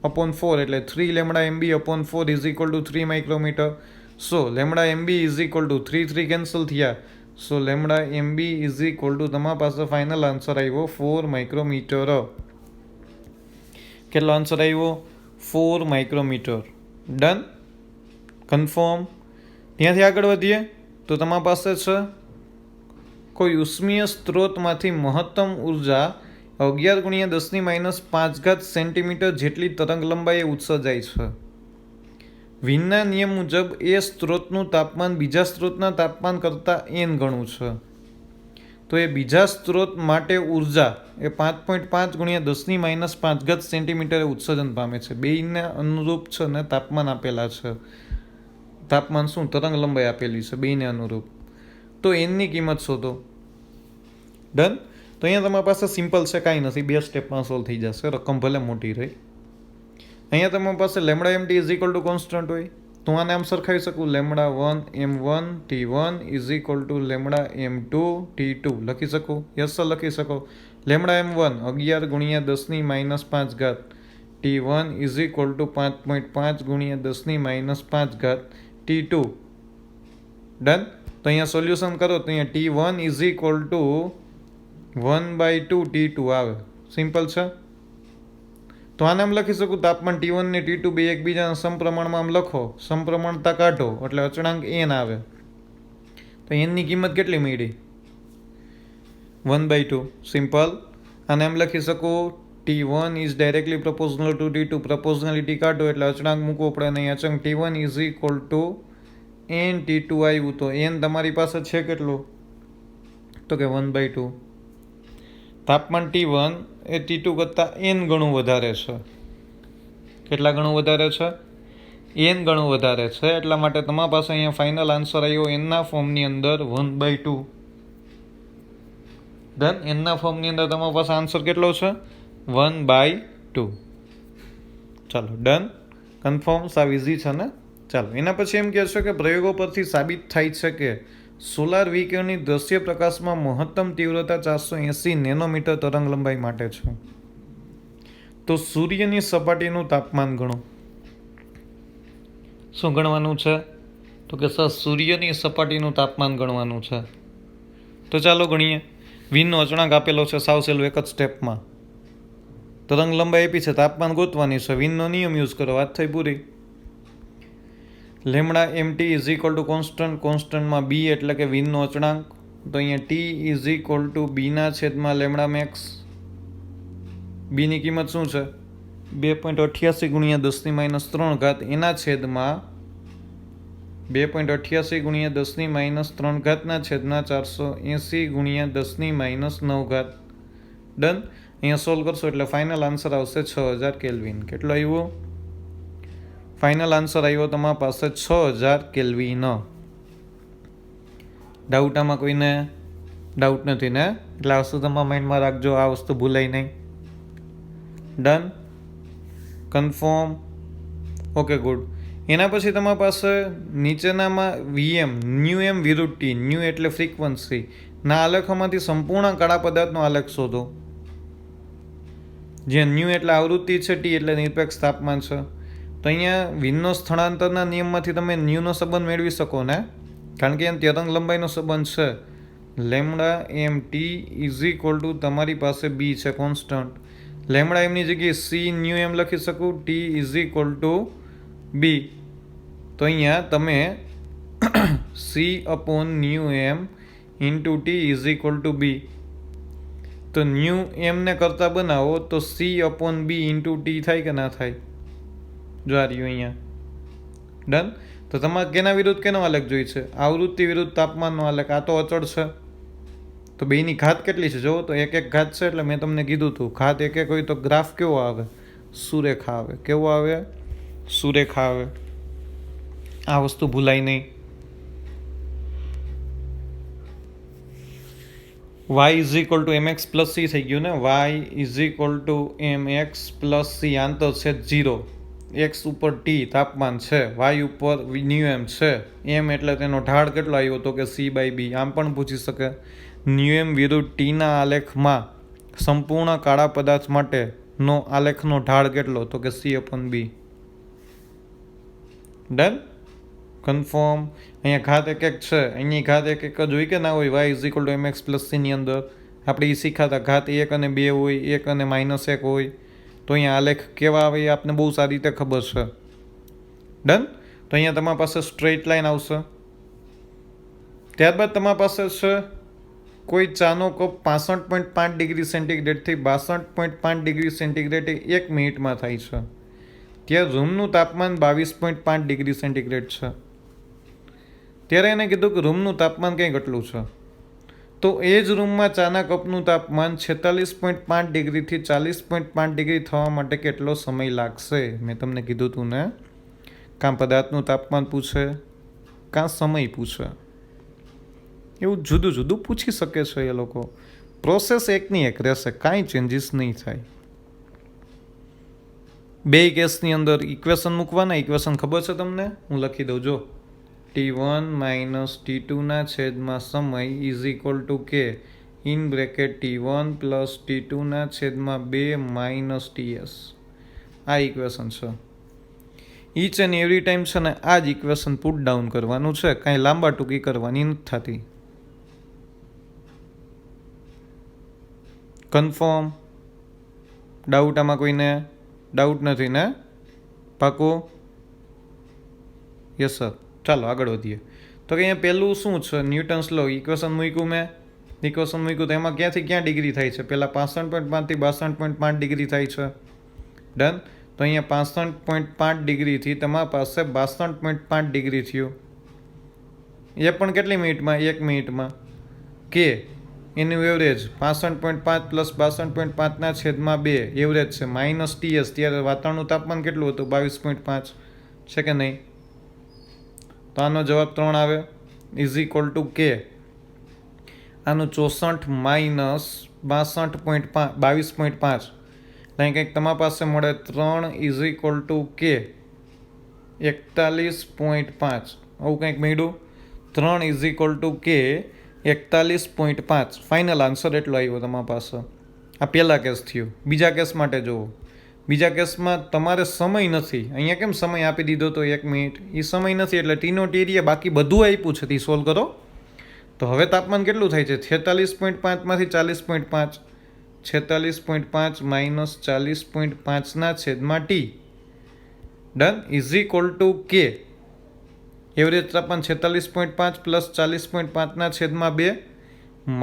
અપોન 4 એટલે 3λMB upon 4 is equal to 3 micrometre. So λMB is equal to 3 cancel થયા. So λMB is equal to તમારી પાસે ફાઇનલ આન્સર આવ્યો 4 માઇક્રોમીટર. કેટલો આન્સર આવ્યો? 4 માઇક્રોમીટર. ડન. કન્ફર્મ. ત્યાંથી આગળ વધીએ તો તમારી પાસે છે કોઈ ઉષ્મીય સ્ત્રોતમાંથી મહત્તમ ઉર્જા 11 × 10⁻5 સેન્ટીમીટર જેટલી તરંગ લંબાઈએ ઉત્સર્જાય છે. વિનના નિયમ મુજબ એ સ્ત્રોતનું તાપમાન બીજા સ્ત્રોતના તાપમાન કરતાં n ગણું છે. તો એ બીજા સ્ત્રોત માટે ઉર્જા એ 5.5 × 10⁻5 સેન્ટીમીટરે ઉત્સર્જન પામે છે. બેયને અનુરૂપ છે ને તાપમાન આપેલા છે. તાપમાન શું? તરંગ લંબાઈ આપેલી છે બેયને અનુરૂપ. તો એનની કિંમત શોધો. ડન. તો અહીંયા તમારી પાસે સિમ્પલ છે, કાંઈ નથી, 2 સ્ટેપમાં સોલ્વ થઈ જશે, રકમ ભલે મોટી રહી. અહીંયા તમારી પાસે lambda M T is equal to constant હોય તો આને આમ સરખાવી શકું, lambda 1 m1 t1 is equal to lambda m2 t2 લખી શકું. યસ સર લખી શકો. લેમડા m1 11 ગુણ્યા 10 ની -5 ઘાત t1 ઇઝ ઇક્વલ ટુ 5.5 ગુણ્યા 10 ની -5 ઘાત t2. ડન. તો અહીંયા સોલ્યુશન કરો તો અહીંયા t1 is equal two 1/2 t2 આવે. સિમ્પલ છે. તો આને આમ લખી શકું, તાપમાન T1 ને T2 બે એકબીજાના સમપ્રમાણમાં આમ લખો, સમપ્રમાણતા કાઢો એટલે અચળાંક n આવે. તો n ની કિંમત કેટલી મળી? 1/2. સિમ્પલ. આને આમ લખી શકું, T1 is directly પ્રપોઝનલ two T2, પ્રપોઝનાલિટી કાઢો એટલે અચળાંક મૂકવો પડે નહીં. અચળાંક T1 is equal two n T2 આવ્યું. તો n તમારી પાસે છે કેટલું? તો કે 1/2. તાપમાન T1 એ T2 કરતાં n ગણું વધારે છે. કેટલા ગણું વધારે છે? n ગણું વધારે છે. એટલા માટે તમારા પાસે અહીંયા ફાઇનલ આન્સર આવ્યો એનના ફોર્મની અંદર 1/2. ડન. એનના ફોર્મની અંદર તમારા પાસે આન્સર કેટલો છે? 1/2. ચાલો ડન. કન્ફર્મ. સાવ ઇઝી છે ને? ચાલો એના પછી એમ કહે છે કે પ્રયોગો પરથી સાબિત થાય છે કે સોલાર વિકિરણની દ્રશ્ય પ્રકાશમાં મહત્તમ તીવ્રતા 480 નેનોમીટર તરંગ લંબાઈ માટે છે. તો સૂર્યની સપાટીનું તાપમાન ગણો. શું ગણવાનું છે? તો કે સર સૂર્યની સપાટીનું તાપમાન ગણવાનું છે. તો ચાલો ગણીએ. વીનનો અચળાંક આપેલો છે સાવ સહેલું, એક જ સ્ટેપમાં. તરંગ લંબાઈ આપી છે, તાપમાન ગોતવાની છે, વીનનો નિયમ યુઝ કરો, વાત થઈ પૂરી. Lambda M T is equal to constant, કોન્સ્ટન્ટમાં બી એટલે કે વીનનો અચળાંક. તો અહીંયા ટી ઇઝ ઇક્વલ ટુ બીના છેદમાં લેમડા મેક્સ. બીની કિંમત શું છે? 2.88 ગુણ્યા 10 - 3 ઘાત એના છેદમાં 2.88 ગુણ્યા 10 - 3 ઘાતના છેદના 480 ગુણ્યા 10 - 9 ઘાત. ડન. અહીંયા સોલ્વ કરશો એટલે ફાઇનલ આન્સર આવશે 6000 કેલ્વિન. કેટલો આવ્યો? ફાઇનલ આન્સર આવ્યો તમારા પાસે 6000 કેલ્વિન. ડાઉટ આમાં કોઈને? ડાઉટ નથી ને? એટલે આ વસ્તુ તમારા માઇન્ડમાં રાખજો, આ વસ્તુ ભૂલાય નહીં. ડન. કન્ફર્મ. Okay good. એના પછી તમારી પાસે નીચેનામાં વીએમ, ન્યુ એમ વિરુદ્ધ ટી, ન્યુ એટલે ફ્રીક્વન્સી, ના આલેખોમાંથી સંપૂર્ણ કાળા પદાર્થનો આલેખ શોધો. જ્યાં ન્યુ એટલે આવૃત્તિ છે, ટી એટલે નિરપેક્ષ તાપમાન છે. તો અહીંયા વીનનો સ્થળાંતરના નિયમમાંથી તમે ન્યુનો સંબંધ મેળવી શકો ને, કારણ કે એમ તરંગ લંબાઈનો સંબંધ છે. Lambda M T is equal to તમારી પાસે બી છે કોન્સ્ટન્ટ. લેમડા એમની જગ્યાએ સી ન્યુ એમ લખી શકું, T is equal to B. તો અહીંયા તમે C upon nu M into T is equal to B. તો ન્યુ એમને કરતાં બનાવો તો C upon B into T થાય કે ના થાય? જો આ રહ્યું અહીંયા. ડન. તો તમારે કેના વિરુદ્ધ કેનો આલેખ જોઈ છે? આવૃત્તિ વિરુદ્ધ તાપમાનનો આલેખ. આ તો અચળ છે. તો બેની ઘાત કેટલી છે? જુઓ તો 1 ઘાત છે. એટલે મેં તમને કીધું હતું ઘાત 1 હોય તો ગ્રાફ કેવો આવે? સુરેખા આવે. કેવો આવે? સુરેખા આવે. આ વસ્તુ ભૂલાય નહીં. y is equal two mx plus C થઈ ગયું ને? y is equal two mx plus C, આંતર છે 0. x ઉપર ટી તાપમાન છે, y ઉપર ન્યુ એમ છે. એમ એટલે તેનો ઢાળ કેટલો આવ્યો? તો કે c/b. આમ પણ પૂછી શકે, ન્યુ એમ વિરુદ્ધ ટીના આલેખમાં સંપૂર્ણ કાળા પદાર્થ માટેનો આલેખનો ઢાળ કેટલો? તો કે c/b. ડન. કન્ફર્મ. અહીંયા ઘાત 1 છે, અહીંયા ઘાત 1 જ હોય કે ના હોય? y is equal two mx plus સીની અંદર આપણે એ શીખાતા ઘાત 1 અને 2 હોય, 1 અને -1 હોય. તો અહીંયા આલેખ કેવા આવે એ આપને બહુ સારી રીતે ખબર છે. ડન. તો અહીંયા તમારી પાસે સ્ટ્રેટ લાઇન આવશે. ત્યારબાદ તમારી પાસે છે કોઈ ચાનો કપ 65.5 ડિગ્રી સેન્ટીગ્રેડથી 62.5 ડિગ્રી સેન્ટીગ્રેડ 1 મિનિટમાં થાય છે. ત્યાં રૂમનું તાપમાન 22.5 ડિગ્રી સેન્ટીગ્રેડ છે. ત્યારે એને કીધું કે રૂમનું તાપમાન કંઈ કેટલું છે? તો એ જ રૂમમાં ચાના કપનું તાપમાન 46.5 ડિગ્રીથી 40.5 ડિગ્રી થવા માટે કેટલો સમય લાગશે? મેં તમને કીધું હતું ને, કાં પદાર્થનું તાપમાન પૂછે કાં સમય પૂછે. એવું જુદું જુદું પૂછી શકે છે એ લોકો. પ્રોસેસ એકની એક રહેશે, કાંઈ ચેન્જીસ નહીં થાય. બે કેસની અંદર ઇક્વેશન મૂકવાના. ઇક્વેશન ખબર છે તમને? હું લખી દઉં જો. T1 માઇનસ T2 છેદમાં સમય ઇઝ ઇક્વલ ટુ કે in bracket T1 plus T2 છેદમાં 2 માઇનસ TS. આ ઇક્વેશન છે. ઈચ એન્ડ એવરી ટાઈમ છે ને આ જ ઇક્વેશન પુટ ડાઉન કરવાનું છે, કાંઈ લાંબા ટૂંકી કરવાની નથી થતી. કન્ફર્મ? ડાઉટ આમાં કોઈને? ડાઉટ નથી ને? પાકું? Yes sir. ચાલો આગળ વધીએ. તો કે અહીંયા પહેલું શું છે? ન્યૂટન્સ લો. ઇક્વેશન મૂક્યું મેં. ઇક્વેશન મૂક્યું તો એમાં ક્યાંથી ક્યાં ડિગ્રી થાય છે? પહેલાં 65.5 થી 62.5 ડિગ્રી થાય છે. ડન. તો અહીંયા 65.5 ડિગ્રીથી તમારા પાસે 62.5 ડિગ્રી થયું. એ પણ કેટલી મિનિટમાં? 1 મિનિટમાં. કે એનું એવરેજ 65.5 પ્લસ 62.5 છેદમાં 2 એવરેજ છે માઇનસ TS. ત્યારે વાતાવરણનું તાપમાન કેટલું હતું? 22.5 છે કે નહીં? તો આનો જવાબ 3 આવે. ઇઝ ઇક્વલ ટુ કે આનું 64 માઇનસ 22.5 ત્યાં કંઈક તમારા પાસે મળે 3 ઇઝ ઇક્વલ ટુ કે 41.5. આવું કંઈક મળ્યું. 3 ઇઝ ઇક્વલ ટુ કે 41.5. ફાઇનલ આન્સર એટલો આવ્યો તમારા પાસે. આ પહેલા કેસ થયું. બીજા કેસ માટે જુઓ. બીજા કેસમાં તમારે સમય નથી. અહીંયા કેમ સમય આપી દીધો તો 1 મિનિટ? એ સમય નથી એટલે ટીનો ટીરીએ બાકી બધું આપ્યું છે તે સોલ્વ કરો. તો હવે તાપમાન કેટલું થાય છે? 46.5 માંથી 40.5. 46.5 માઇનસ 40.5 છેદમાં T. Done. Is equal to કે એવરેજ તાપમાન 46.5 પ્લસ 40.5 છેદમાં 2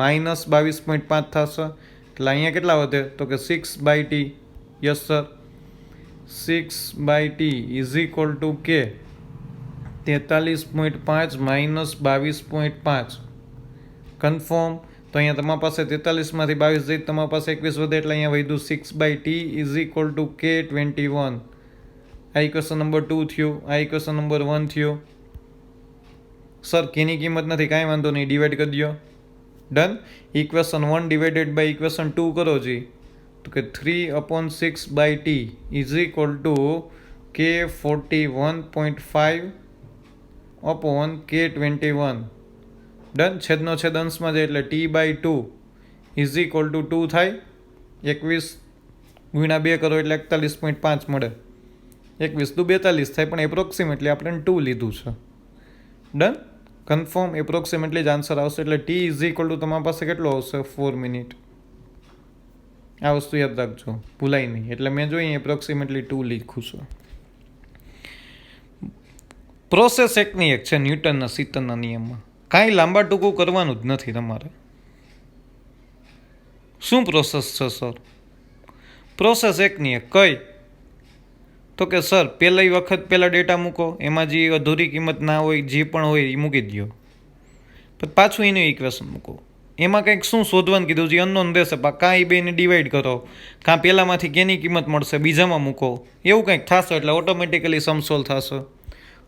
માઇનસ 22.5 થશે. એટલે અહીંયા કેટલા વધે? તો કે 6/T. Yes sir. 6/T is equal to કે 43.5 માઇનસ 22.5. કન્ફર્મ? તો અહીંયા તમારા પાસે 43માંથી 22 જઈ તમારા પાસે 21 વધે એટલે અહીંયા વધ્યું 6/T ઇઝ ઇક્વલ ટુ કે 21. આ ઇક્વેશન નંબર 2 થયું. આ ઇક્વેશન નંબર 1 થયું. સર કેની કિંમત નથી, કાંઈ વાંધો નહીં, ડિવાઈડ કરી દો. Done. Equation 1 divided by equation 2 કરો જી. તો કે 3/6/T ઇઝ ઇક્વલ ટુ કે 41.5 અપોન કે 21. ડન. છેદનો છેદ અંશમાં જાય એટલે T/2 ઇઝ ઇક્વલ ટુ 2 થાય. 21 ગુણ્યા 2 કરો એટલે 41.5 મળે. 21 દુ 42 થાય પણ એપ્રોક્સિમેટલી આપણે 2 લીધું છે. ડન. કન્ફર્મ? એપ્રોક્સિમેટલી જ આન્સર આવશે એટલે T ઇઝ ઇક્વલ ટુ તમારા પાસે કેટલો આવશે? 4 મિનિટ. આ વસ્તુ યાદ રાખજો, ભૂલાય નહીં. એટલે મેં જોઈએ એપ્રોક્સિમેટલી 2 લીખું છું. પ્રોસેસ એકની એક છે ન્યૂટનના સિત્તરના નિયમમાં. કાંઈ લાંબા ટૂંકું કરવાનું જ નથી તમારે. શું પ્રોસેસ છે સર? પ્રોસેસ એકની એક. કઈ? તો કે સર પહેલી વખત પહેલાં ડેટા મૂકો, એમાં જે અધૂરી કિંમત ના હોય જે પણ હોય એ મૂકી દો. પછી પાછું એનું ઇક્વેશન મૂકો. એમાં કંઈક શું શોધવાનું કીધું જે અનનોન રહેશે, કાં એ બેને ડિવાઈડ કરો, કાં પહેલાંમાંથી કેની કિંમત મળશે બીજામાં મૂકો. એવું કંઈક થશે એટલે ઓટોમેટિકલી સમ સોલ્વ થશે.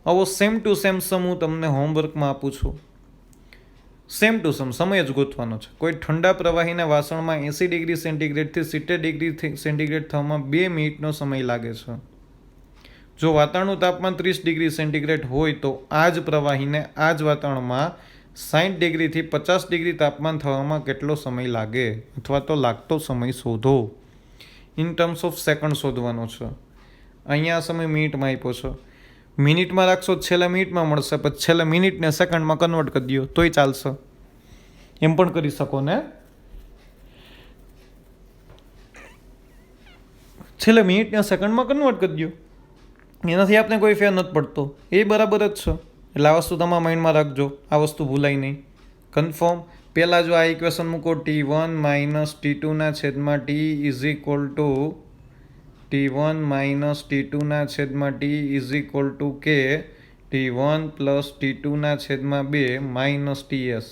આવો સેમ ટુ સેમ સમ હું તમને હોમવર્કમાં આપું છું. સેમ ટુ સમ સમય જ ગોતવાનો છે. કોઈ ઠંડા પ્રવાહીના વાસણમાં 80 ડિગ્રી સેન્ટીગ્રેડથી 70 ડિગ્રી સેન્ટીગ્રેડ થવામાં 2 મિનિટનો સમય લાગે છે. જો વાતાવરણનું તાપમાન 30 ડિગ્રી સેન્ટીગ્રેડ હોય તો આ જ પ્રવાહીને આ જ વાતાવરણમાં 60 ડિગ્રીથી 50 ડિગ્રી તાપમાન થવામાં કેટલો સમય લાગે અથવા તો લાગતો સમય શોધો. ઇન ટર્મ્સ ઓફ સેકન્ડ શોધવાનો છે. અહીંયા સમય મિનિટમાં આપ્યો છે. મિનિટમાં રાખશો છેલ્લા મિનિટમાં મળશે, પછી છેલ્લા મિનિટને સેકન્ડમાં કન્વર્ટ કરી દો તોય ચાલશે. એમ પણ કરી શકો ને. છેલ્લા મિનિટને સેકન્ડમાં કન્વર્ટ કરી દો, એનાથી આપણે કોઈ ફેર નથી પડતો. એ બરાબર જ છે. એટલે આ વસ્તુ તમારા માઇન્ડમાં રાખજો, આ વસ્તુ ભૂલાય નહીં. કન્ફર્મ? પહેલાં જો આ ઇક્વેશન મૂકો T1 માઇનસ T2 છેદમાં T is equal two T1 minus T2 છેદમાં T ઇઝ ઇક્વલ ટુ કે T1 પ્લસ T2 છેદમાં 2 માઇનસ TS.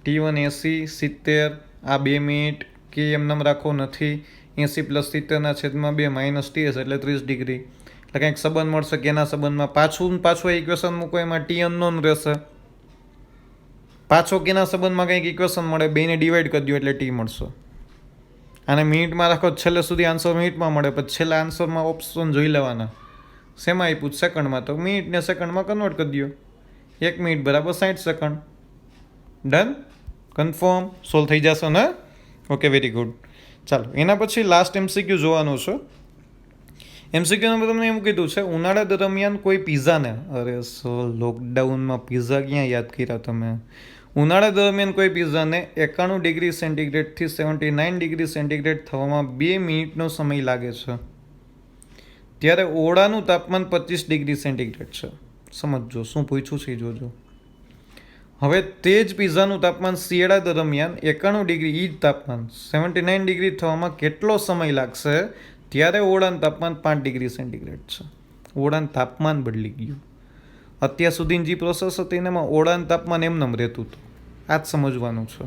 T1 80 70 આ 2 મિનિટ કે એમનામ રાખો નથી. 80 પ્લસ 70 છેદમાં 2 માઇનસ TS એટલે 30 ડિગ્રી. એટલે કંઈક સંબંધ મળશે કે એના સંબંધમાં પાછું આ ઇક્વેશન મૂકો એમાં T અનનોન રહેશે. પાછો કેના સંબંધમાં કંઈક ઇક્વેશન મળે, બેને ડિવાઈડ કરી દો એટલે ટી મળશે. અને મિનિટમાં રાખો છેલ્લે સુધી આન્સર મિનિટમાં મળે, પછી છેલ્લા આન્સરમાં ઓપ્શન જોઈ લેવાના. શેમાં આપ્યું? સેકન્ડમાં. તો મિનિટને સેકન્ડમાં કન્વર્ટ કરી દો. 1 મિનિટ બરાબર 60 સેકન્ડ. ડન? કન્ફર્મ? સોલ્વ થઈ જશે ને? Okay, very good. ચાલો, એના પછી લાસ્ટ એમસીક્યુ જોવાનો છે. એમસીક્યુમાં તમને એમ કીધું છે, ઉનાળા દરમિયાન કોઈ પિઝાને, અરે સર લોકડાઉનમાં પિઝા ક્યાં યાદ કર્યા તમે? ઉનાળા દરમિયાન કોઈ પિઝાને 91 ડિગ્રી સેન્ટીગ્રેડથી 79 ડિગ્રી સેન્ટીગ્રેડ થવામાં 2 મિનિટનો સમય લાગે છે, ત્યારે ઓરડાનું તાપમાન 25 ડિગ્રી સેન્ટીગ્રેડ છે. સમજો શું પૂછ્યું છે જોજો. હવે તે જ પિઝાનું તાપમાન શિયાળા દરમિયાન 91 ડિગ્રી, એ જ તાપમાન 79 ડિગ્રી થવામાં કેટલો સમય લાગશે, ત્યારે ઓરડાનું તાપમાન 5 ડિગ્રી સેન્ટીગ્રેડ છે. ઓરડાનું તાપમાન બદલી ગયું. અત્યાર સુધીની જે પ્રોસેસ હતી એમાં ઓરડાનું તાપમાન એમનેમ રહેતું હતું. આ જ સમજવાનું છે.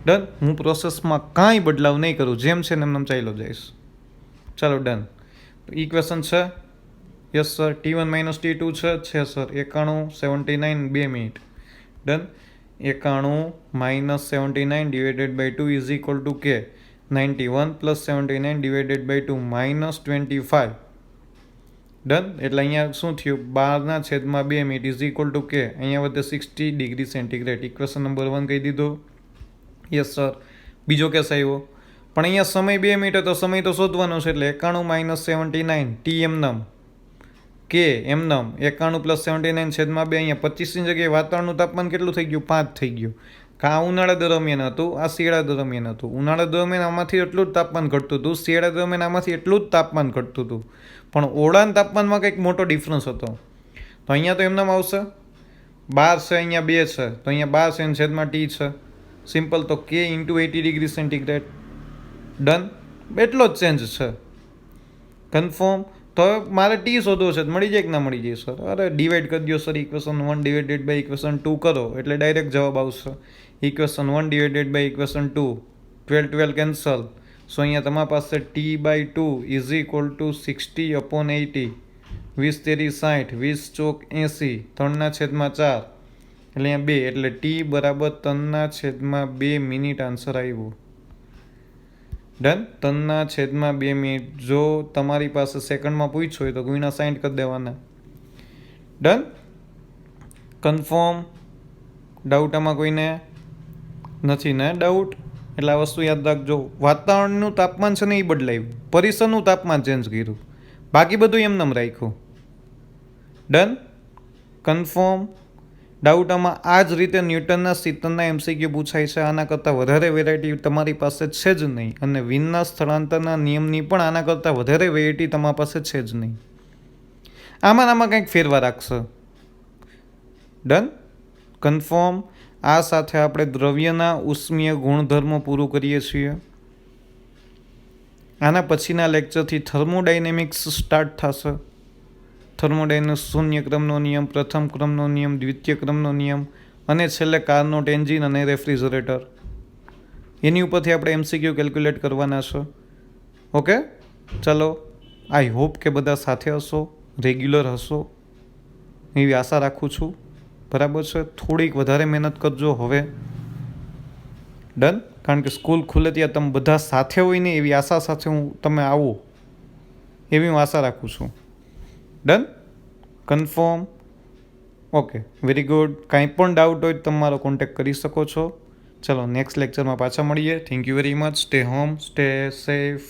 ડન? હું પ્રોસેસમાં કાંઈ બદલાવ નહીં કરું, જેમ છે ને એમનેમ ચાલ્યો જઈશ. ચાલો ડન. ઇક્વેશન છે? Yes sir. T1 - T2 છે sir. 91 79 2 minute. Done. 91 - 79 divided by 2 is equal to K 91 + 79 divided by 2 -25. Done. એટલે અહીંયા શું થયું? 12/2 મિનિટ ઇઝ ઇક્વલ ટુ કે અહીંયા વધે 60 ડિગ્રી સેન્ટીગ્રેડ. ઇક્વેશન નંબર 1 કહી દીધો. Yes sir. બીજો કેસ આવ્યો, પણ અહીંયા સમય 2 મિનિટ હતો, સમય તો શોધવાનો છે, એટલે 91 - 79 ટી એમનમ, કે એમનમ 91 + 79 છેદમાં 2. અહીંયા 25ની જગ્યાએ વાતાવરણનું તાપમાન કેટલું થઈ ગયું? 5 થઈ ગયું. આ ઉનાળા દરમિયાન હતું, આ શિયાળા દરમિયાન હતું. ઉનાળા દરમિયાન આમાંથી એટલું જ તાપમાન ઘટતું હતું, શિયાળા દરમિયાન આમાંથી એટલું જ તાપમાન ઘટતું હતું, પણ ઓરડાના તાપમાનમાં કંઈક મોટો ડિફરન્સ હતો. તો અહીંયા તો એમનામ આવશે 12 છે, અહીંયા 2 છે, તો અહીંયા 12 છે અને છેદમાં ટી છે. સિમ્પલ. તો કે × 80 ડિગ્રી સેન્ટીગ્રેડ. ડન? એટલો જ ચેન્જ છે. કન્ફર્મ? તો મારે ટી શોધવો છે, મળી જાય કે ના મળી જાય સર? અરે ડિવાઈડ કરી દો sir. Equation 1 divided by equation 2 કરો એટલે ડાયરેક્ટ જવાબ આવશે. Equation 1 divided by equation 2, 12 cancel. So અહીંયા તમારી પાસે T/2 ઇઝ ઇક્વલ ટુ 60/80. 20 તેરી 60, 20 ચોક 80, 3/4. એટલે અહીંયા 2, એટલે T બરાબર 3/2 મિનિટ આન્સર આવ્યો. ડન? 3/2 મિનિટ. જો તમારી પાસે સેકન્ડમાં પૂછ્યું હોય તો ગુણ્યા 60 કરી દેવાના. ડન? કન્ફર્મ? ડાઉટ આમાં કોઈને નથી ને? ડાઉટ? એટલે આ વસ્તુ યાદ રાખજો. વાતાવરણનું તાપમાન છે ને એ બદલાયું, પરિસરનું તાપમાન ચેન્જ કર્યું, બાકી બધું એમનેમ રાખ્યું. ડન? કન્ફર્મ? ડાઉટ આમાં? આ જ રીતે ન્યૂટનના સૂત્રના એમસીક્યુ પૂછાય છે. આના કરતાં વધારે વેરાયટી તમારી પાસે છે જ નહીં, અને વિનના સ્થળાંતરના નિયમની પણ આના કરતાં વધારે વેરાયટી તમારી પાસે છે જ નહીં. આમાં કંઈક ફેરવા રાખશે. ડન? કન્ફર્મ? આ સાથે આપણે દ્રવ્યના ઉષ્મીય ગુણધર્મો પૂરું કરીએ છીએ. આના પછીના લેક્ચરથી થર્મોડાયનેમિક્સ સ્ટાર્ટ થશે. થર્મોડાયનેમિક્સ શૂન્ય ક્રમનો નિયમ, પ્રથમ ક્રમનો નિયમ, દ્વિતીય ક્રમનો નિયમ, અને છેલ્લે કાર્નોટ એન્જિન અને રેફ્રિજરેટર. એની ઉપરથી આપણે એમસીક્યુ કેલ્ક્યુલેટ કરવાના છે. ઓકે, ચાલો. આઈ હોપ કે બધા સાથે હશો, રેગ્યુલર હશો એવી આશા રાખું છું. બરાબર છે? થોડીક વધારે મહેનત કરજો હવે. ડન? કારણ કે સ્કૂલ ખુલે ત્યાં તમે બધા સાથે હોય ને એવી આશા સાથે તમે આવો એવી હું આશા રાખું છું. Done? Confirm? Okay, very good. કાંઈ પણ ડાઉટ હોય તો તમારો કોન્ટેક્ટ કરી શકો છો. ચલો, નેક્સ્ટ લેક્ચરમાં પાછા મળીએ. Thank you very much. Stay home, stay safe.